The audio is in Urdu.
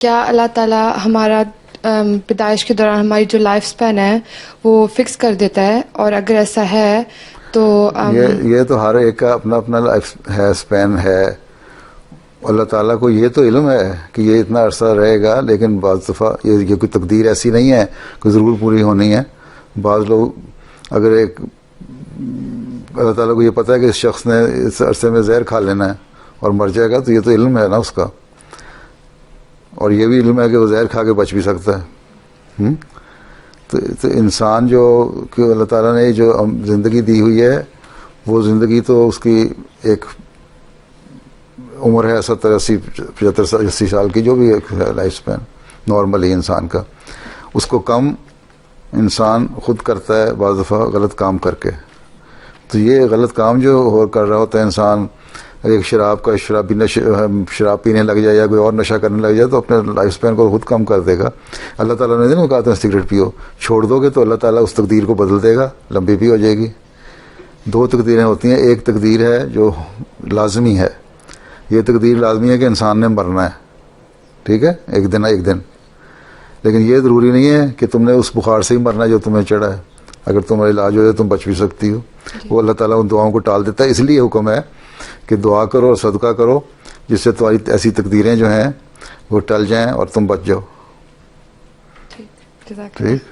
کیا اللہ تعالیٰ ہمارا پیدائش کے دوران ہماری جو لائف سپین ہے وہ فکس کر دیتا ہے؟ اور اگر ایسا ہے تو یہ تو ہر ایک کا اپنا اپنا لائف ہے، سپین ہے. اللہ تعالیٰ کو یہ تو علم ہے کہ یہ اتنا عرصہ رہے گا، لیکن بعض دفعہ یہ کوئی تقدیر ایسی نہیں ہے کہ ضرور پوری ہونی ہے. بعض لوگ اگر ایک اللہ تعالیٰ کو یہ پتہ ہے کہ اس شخص نے اس عرصے میں زہر کھا لینا ہے اور مر جائے گا، تو یہ تو علم ہے نا اس کا، اور یہ بھی علم ہے کہ وہ زہر کھا کے بچ بھی سکتا ہے. تو انسان جو کہ اللہ تعالیٰ نے جو زندگی دی ہوئی ہے، وہ زندگی تو اس کی ایک عمر ہے 70 80 75 80 سال کی، جو بھی ایک لائف سپین نارملی انسان کا، اس کو کم انسان خود کرتا ہے بعض دفعہ غلط کام کر کے. تو یہ غلط کام جو اور کر رہا ہوتا ہے انسان، ایک شراب پینے لگ جائے یا کوئی اور نشہ کرنے لگ جائے، تو اپنے لائف سپین کو خود کم کر دے گا. اللہ تعالیٰ نے نہیں کہا تھا سگریٹ پیو، چھوڑ دو گے تو اللہ تعالیٰ اس تقدیر کو بدل دے گا، لمبی بھی ہو جائے گی. 2 تقدیریں ہوتی ہیں، ایک تقدیر ہے جو لازمی ہے، یہ تقدیر لازمی ہے کہ انسان نے مرنا ہے، ٹھیک ہے، ایک دن. لیکن یہ ضروری نہیں ہے کہ تم نے اس بخار سے ہی مرنا ہے جو تمہیں چڑھا ہے. اگر تمہارا علاج ہو جائے تم بچ بھی سکتی ہو. وہ اللہ تعالیٰ ان دعاؤں کو ٹال دیتا ہے. اس لیے حکم ہے کہ دعا کرو اور صدقہ کرو جس سے تمہاری ایسی تقدیریں جو ہیں وہ ٹل جائیں اور تم بچ جاؤ. ٹھیک. ٹھیک.